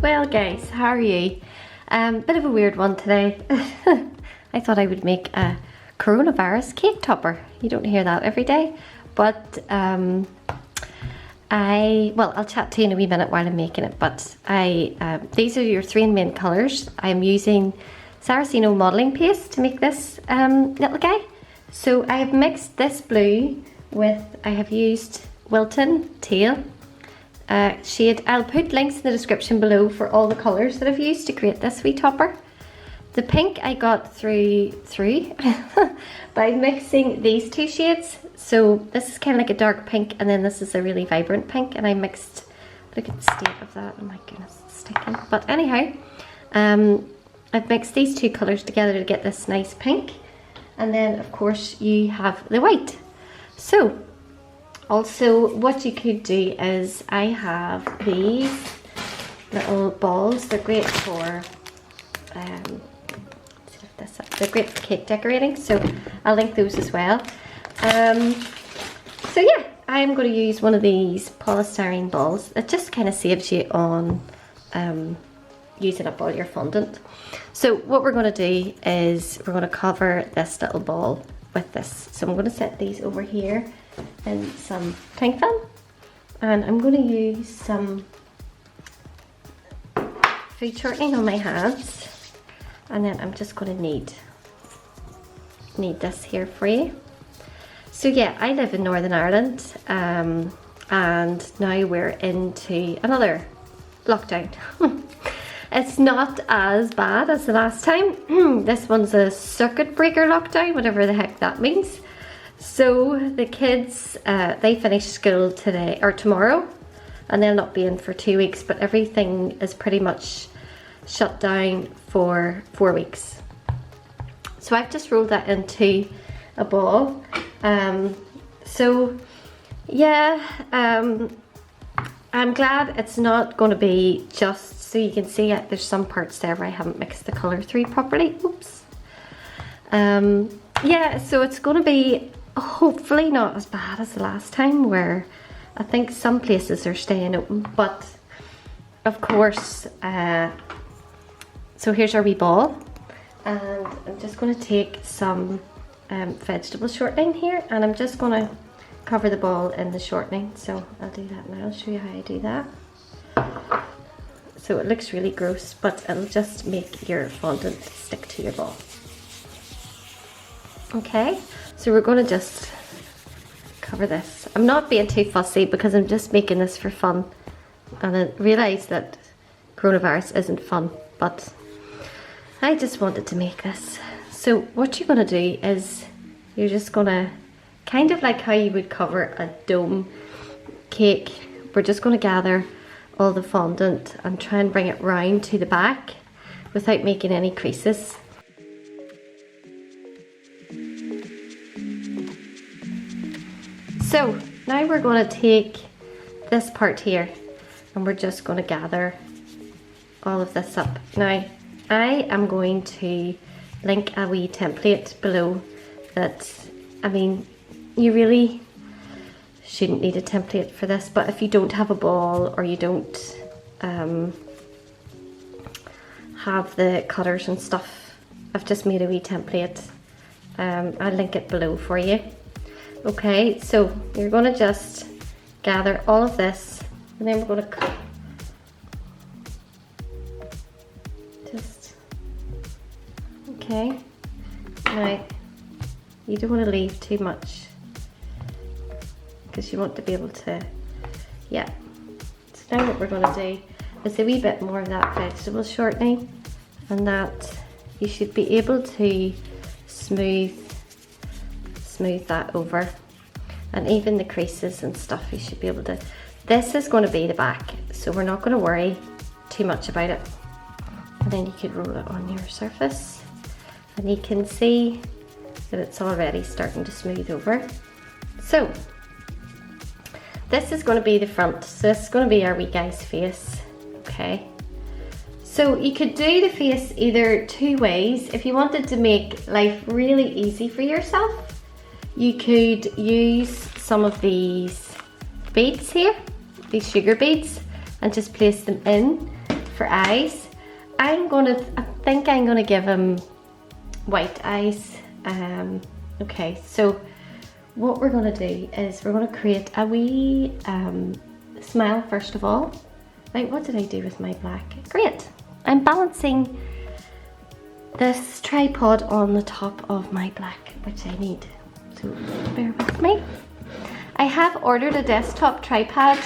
Well guys, how are you? Bit of a weird one today. I thought I would make a coronavirus cake topper. You don't hear that every day. But I'll chat to you in a wee minute while I'm making it. But these are your three main colours. I'm using Saraceno modelling paste to make this little guy. So I have mixed this blue with, I have used Wilton Teal shade. I'll put links in the description below for all the colours that I've used to create this wee topper. The pink I got through by mixing these two shades. So this is kind of like a dark pink, and then this is a really vibrant pink, and I mixed, look at the state of that, oh my goodness, it's sticking. But anyhow, I've mixed these two colours together to get this nice pink, and then of course you have the white. So also what you could do is, I have these little balls. They're great for they're great for cake decorating, so I'll link those as well. So yeah, I'm going to use one of these polystyrene balls. It just kind of saves you on using up all your fondant. So what we're going to do is we're going to cover this little ball with this. So I'm going to set these over here in some cling film, and I'm going to use some food shortening on my hands, and then I'm just going to knead this here for you. So yeah, I live in Northern Ireland, and now we're into another lockdown. It's not as bad as the last time. This one's a circuit breaker lockdown, whatever the heck that means. So the kids, they finish school today or tomorrow, and they'll not be in for 2 weeks, but everything is pretty much shut down for 4 weeks. So I've just rolled that into a ball. So yeah, I'm glad it's not going to be just, so you can see there's some parts there where I haven't mixed the colour through properly. Oops. Yeah, so it's going to be hopefully not as bad as the last time, where I think some places are staying open, but of course, so here's our wee ball, and I'm just going to take some vegetable shortening here, and I'm just going to cover the ball in the shortening. So I'll do that now. I'll show you how I do that. So it looks really gross, but it'll just make your fondant stick to your ball. Okay, so we're going to just cover this. I'm not being too fussy because I'm just making this for fun, and I realise that coronavirus isn't fun, but I just wanted to make this. So what you're going to do is you're just going to, kind of like how you would cover a dome cake, we're just going to gather all the fondant and try and bring it round to the back without making any creases. So now we're going to take this part here, and we're just going to gather all of this up. Now I am going to link a wee template below that, I mean, you really shouldn't need a template for this, but if you don't have a ball, or you don't have the cutters and stuff, I've just made a wee template. I'll link it below for you. Okay, so you're going to just gather all of this, and then we're going to okay, now you don't want to leave too much because you want to be able to, yeah. So now what we're going to do is a wee bit more of that vegetable shortening, and that you should be able to smooth that over, and even the creases and stuff you should be able to. This is going to be the back, so we're not going to worry too much about it. And then you could roll it on your surface, and you can see that it's already starting to smooth over. So this is going to be the front, so this is going to be our wee guy's face. Okay, so you could do the face either two ways. If you wanted to make life really easy for yourself, you could use some of these beads here, these sugar beads, and just place them in for eyes. I think I'm gonna give him white eyes. Okay, so what we're gonna do is we're gonna create a wee smile first of all. Right, what did I do with my black? Great. I'm balancing this tripod on the top of my black, which I need. So bear with me. I have ordered a desktop tripod.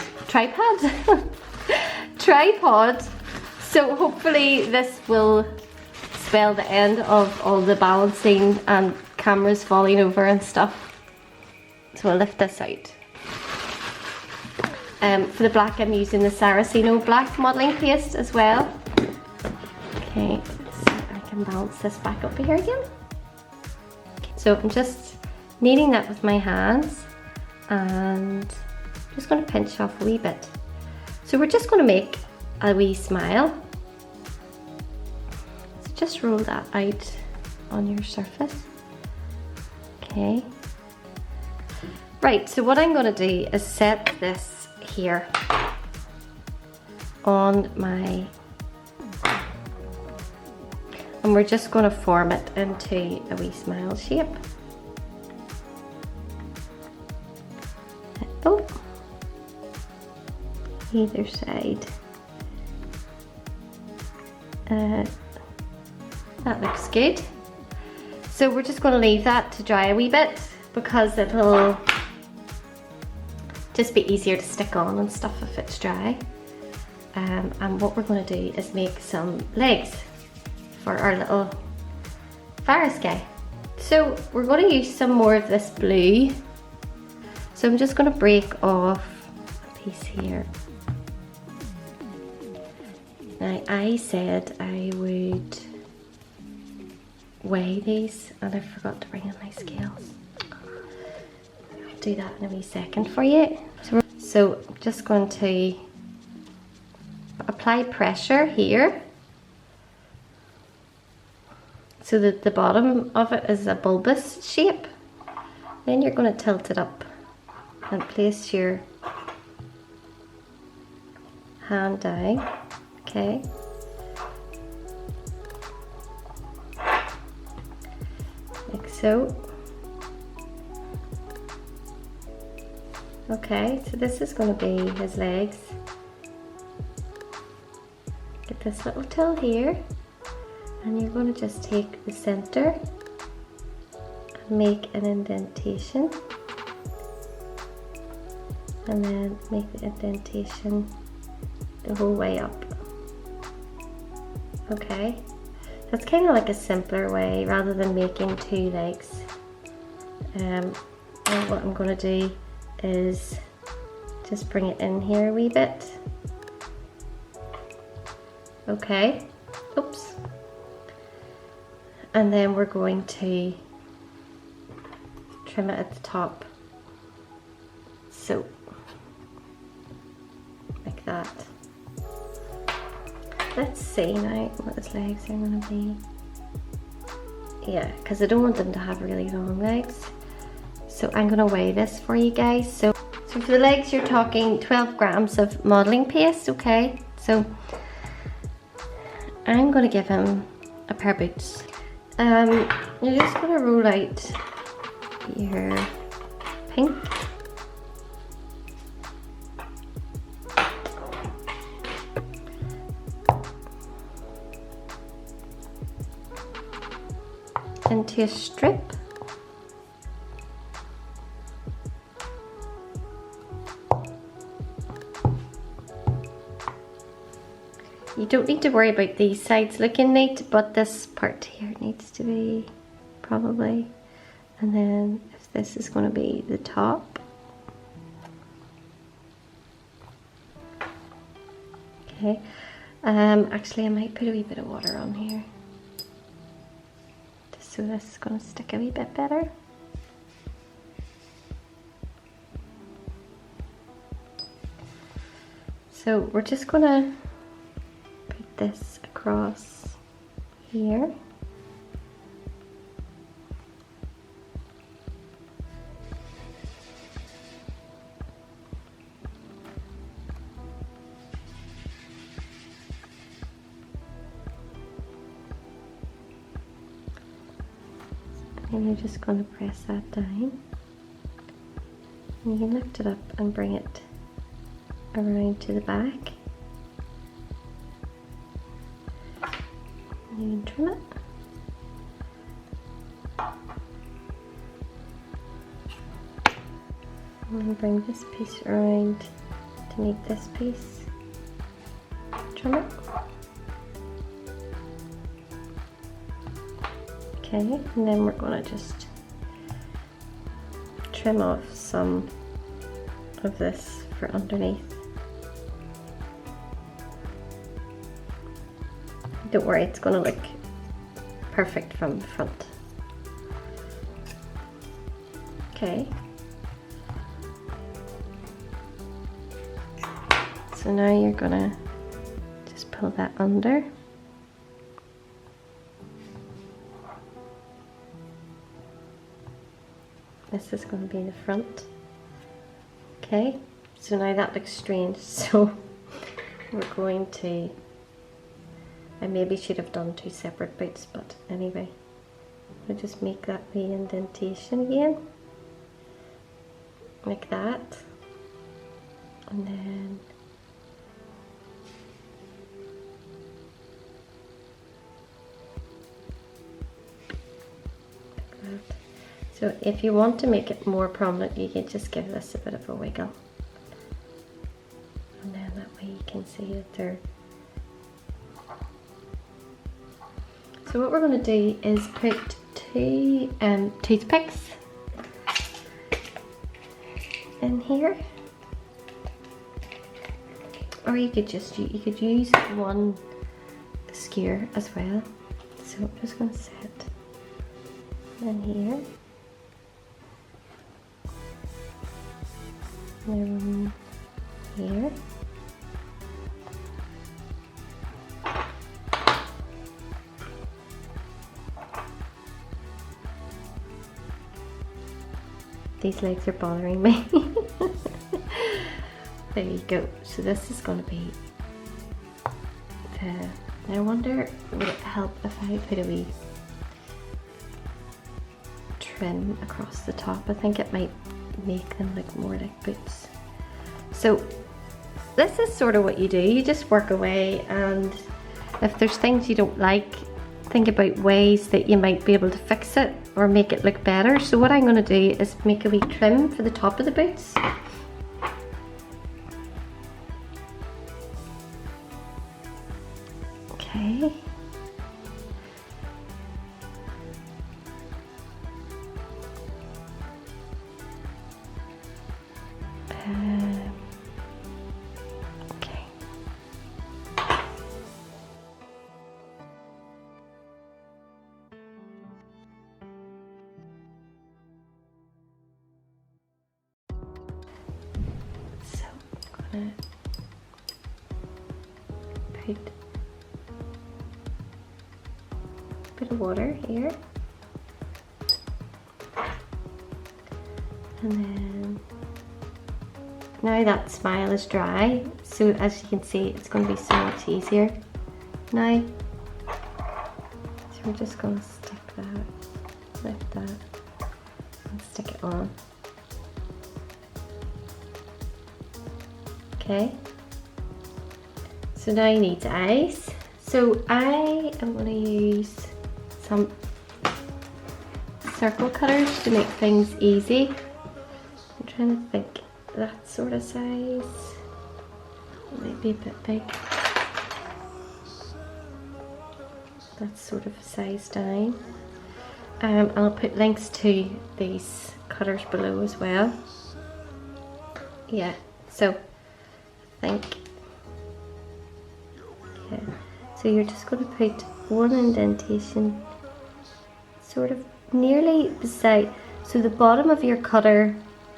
So hopefully this will spell the end of all the balancing and cameras falling over and stuff. So I'll lift this out. For the black, I'm using the Saraceno black modelling paste as well. Okay, so I can balance this back up here again. Okay, so I'm just kneading that with my hands and just going to pinch off a wee bit. So we're just going to make a wee smile. So just roll that out on your surface. Okay. Right, so what I'm going to do is set this here on my, and we're just going to form it into a wee smile shape. Oh, either side. That looks good. So we're just going to leave that to dry a wee bit because it'll just be easier to stick on and stuff if it's dry. And what we're going to do is make some legs for our little virus guy. So we're going to use some more of this blue. So I'm just going to break off a piece here. Now I said I would weigh these and I forgot to bring in my scales. I'll do that in a wee second for you. So I'm just going to apply pressure here so that the bottom of it is a bulbous shape. Then you're going to tilt it up and place your hand down. Okay. Like so. Okay, so this is going to be his legs. Get this little tool here, and you're going to just take the center and make an indentation, and then make the indentation the whole way up. Okay, that's kind of like a simpler way rather than making two legs. And what I'm going to do is just bring it in here a wee bit. Okay, oops. And then we're going to trim it at the top. So, like that. Let's see now what his legs are going to be. Yeah, because I don't want them to have really long legs. So I'm going to weigh this for you guys. So for the legs you're talking 12 grams of modelling paste, okay? So I'm going to give him a pair of boots. You're just going to roll out your pink. Into a strip. You don't need to worry about these sides looking neat, but this part here needs to be probably. And then if this is going to be the top. Okay. Actually I might put a wee bit of water on here. Just so this is going to stick a wee bit better. So we're just going to this across here. and you're just going to press that down. And you can lift it up and bring it around to the back. And you can trim it. And then bring this piece around to make this piece. Trim it. Okay, and then we're going to just trim off some of this for underneath. Don't worry, it's going to look perfect from the front. Okay. So now you're going to just pull that under. This is going to be the front. Okay, so now that looks strange, so we're going to, I maybe should have done two separate boots, but anyway, we'll just make that wee indentation again, like that, and then like that. So if you want to make it more prominent, you can just give this a bit of a wiggle. And then that way you can see that they're... So what we're going to do is put two toothpicks in here. Or you could just use one skewer as well. So I'm just going to set in here. And here. These legs are bothering me. There you go. So this is going to be the... I wonder, would it help if I put a wee trim across the top? I think it might make them look more like boots. So this is sort of what you do. You just work away, and if there's things you don't like, think about ways that you might be able to fix it or make it look better. So what I'm going to do is make a wee trim for the top of the boots. Okay. Okay. So I'm gonna put a bit of water here, and then now that smile is dry, so as you can see, it's going to be so much easier now. So we're just going to stick that, lift that, and stick it on. Okay. So now you need eyes. So I am going to use some circle cutters to make things easy. I'm trying to think. That sort of size might be a bit big. That's sort of size down. I'll put links to these cutters below as well. Yeah, so I think, yeah. So you're just going to put one indentation sort of nearly beside, so the bottom of your cutter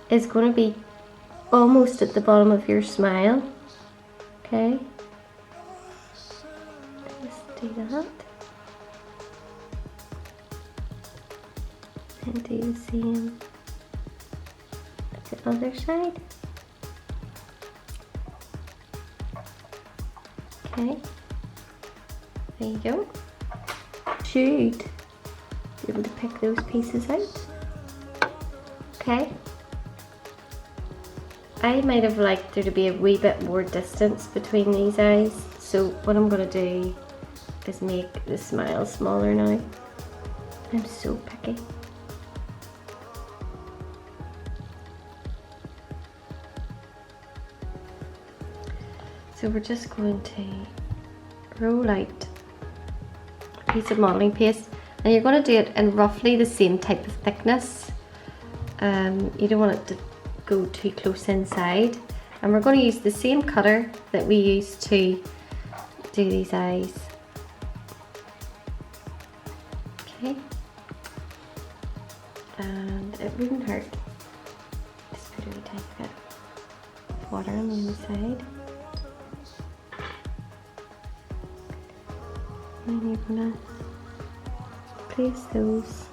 is going to be almost at the bottom of your smile. Okay, just do that and do the same at the other side. Okay, there you go. Should able to pick those pieces out. Okay. I might have liked there to be a wee bit more distance between these eyes, so what I'm going to do is make the smile smaller now. I'm so picky. So we're just going to roll out a piece of modelling paste, and you're going to do it in roughly the same type of thickness. You don't want it to go too close inside, and we're going to use the same cutter that we used to do these eyes. Okay, and it wouldn't hurt. Just put a wee tiny bit of water on the inside, and you're going to place those.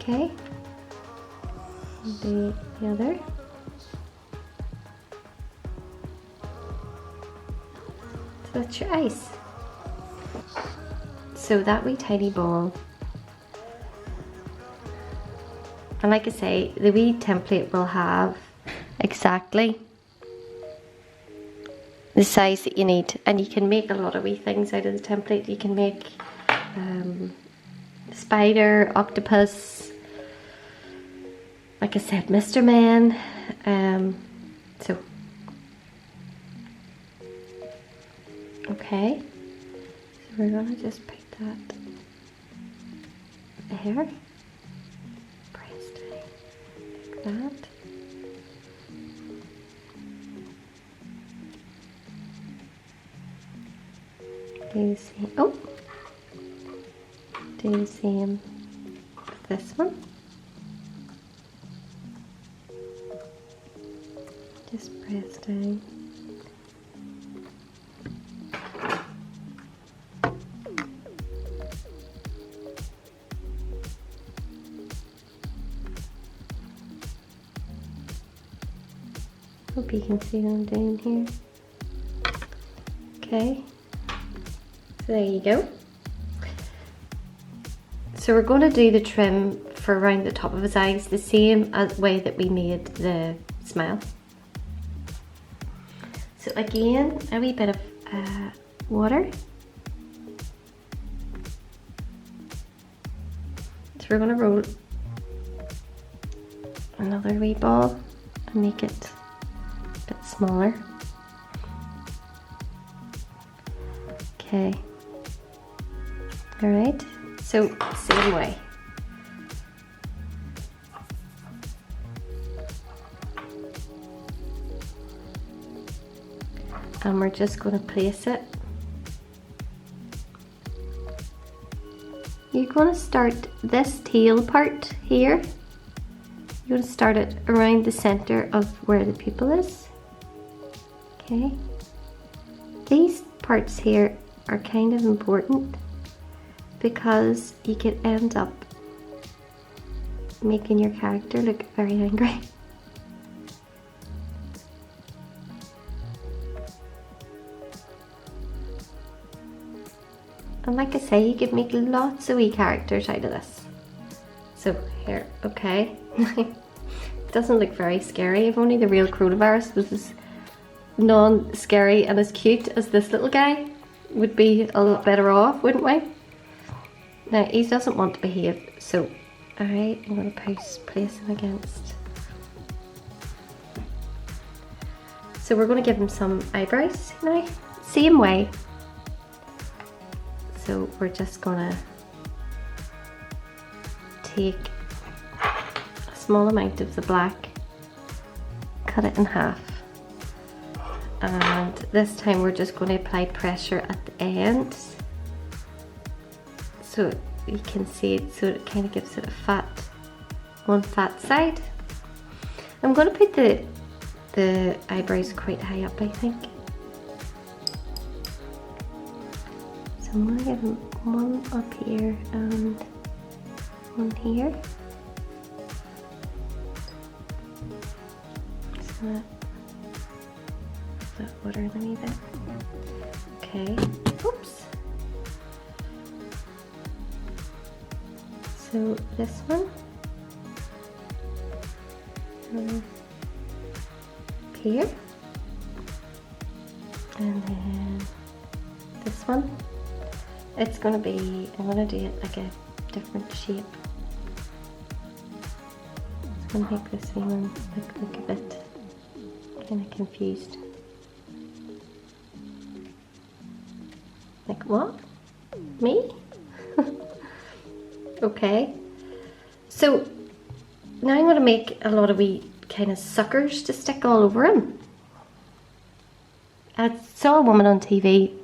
Okay, and do the other. So that's your ice. So that wee tiny ball, and like I say, the wee template will have exactly the size that you need, and you can make a lot of wee things out of the template. You can make spider, octopus, like I said, Mr. Man. So okay, so we're gonna just put that there, press down like that. Do the same. Oh, do the same with this one. Just press down. Hope you can see what I'm doing here. Okay, so there you go. So we're going to do the trim for around the top of his eyes the same way that we made the smile. So again, a wee bit of water. So we're going to roll another wee ball and make it a bit smaller. Okay. Alright, so same way. And we're just going to place it. You're going to start this tail part here. You're going to start it around the center of where the pupil is. Okay. These parts here are kind of important because you could end up making your character look very angry. And like I say, you could make lots of wee characters out of this. So here, okay. It doesn't look very scary. If only the real coronavirus was as non-scary and as cute as this little guy, would be a lot better off, wouldn't we? Now, he doesn't want to behave, so alright, I'm going to place him against. So we're going to give him some eyebrows now, same way. So we're just gonna take a small amount of the black, cut it in half, and this time we're just going to apply pressure at the ends so you can see it, so it kind of gives it a one fat side. I'm going to put the eyebrows quite high up, I think. So I'm going to give him one up here and one here. So that water in a wee bit. Okay, oops. So this one, here, and then this one. It's going to be, I'm going to do it like a different shape. It's going to make this wee one look a bit kind of confused. Like what? Me? Okay. So now I'm going to make a lot of wee kind of suckers to stick all over him. I saw a woman on TV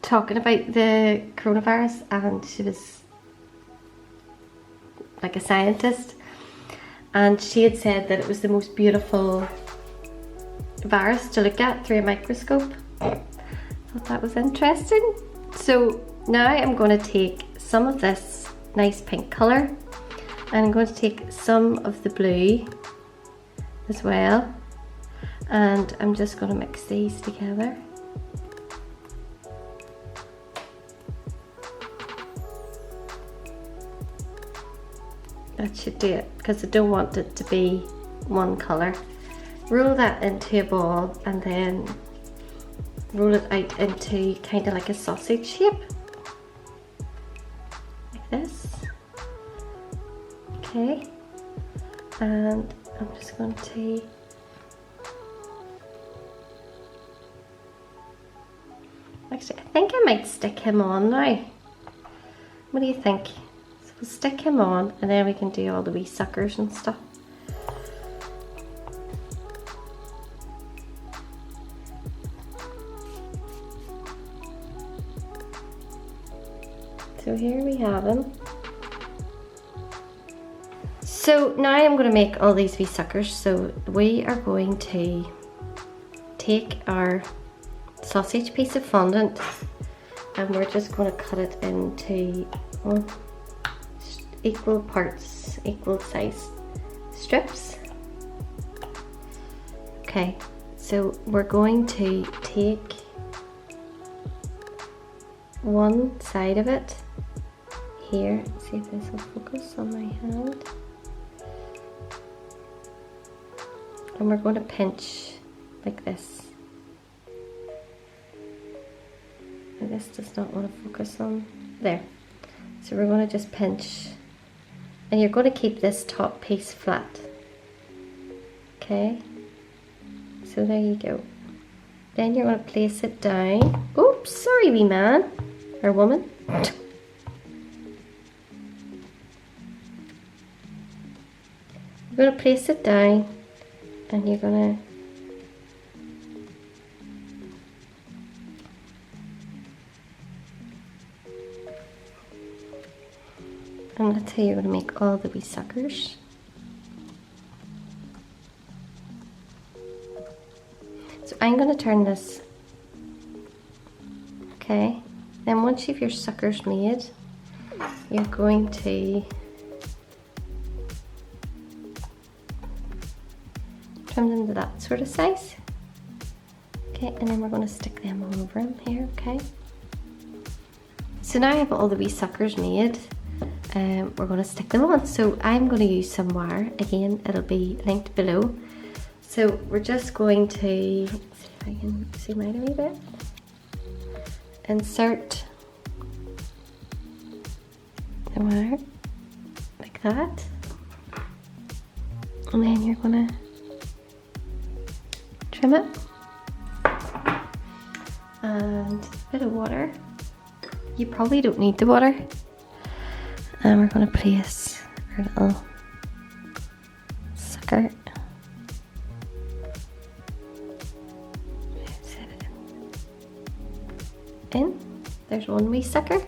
talking about the coronavirus, and she was like a scientist, and she had said that it was the most beautiful virus to look at through a microscope. I thought that was interesting. So now I'm going to take some of this nice pink colour, and I'm going to take some of the blue as well, and I'm just going to mix these together. That should do it, because I don't want it to be one colour. Roll that into a ball and then roll it out into kind of like a sausage shape. Like this. Okay. And I'm just going to actually, I think I might stick him on now. What do you think? We'll stick him on, and then we can do all the wee suckers and stuff. So here we have him. So now I'm going to make all these wee suckers. So we are going to take our sausage piece of fondant, and we're just going to cut it into equal parts, equal size strips. Okay, so we're going to take one side of it here. See if this will focus on my hand. And we're going to pinch like this. Now this does not want to focus on there. So we're going to just pinch. And you're going to keep this top piece flat. Okay, so there you go. Then you're going to place it down. Oops, sorry wee man, or woman. You're going to place it down, and you're going to and that's how you're going to make all the wee suckers. So I'm going to turn this. Okay, then once you have your suckers made, you're going to trim them to that sort of size. Okay, and then we're going to stick them all over them here, okay? So now I have all the wee suckers made. We're going to stick them on. So I'm going to use some wire. Again, it'll be linked below. So we're just going to, see if I can zoom out a wee bit. Insert the wire like that. And then you're going to trim it. And a bit of water. You probably don't need the water. And we're going to place our little sucker. Set it in. There's one wee sucker.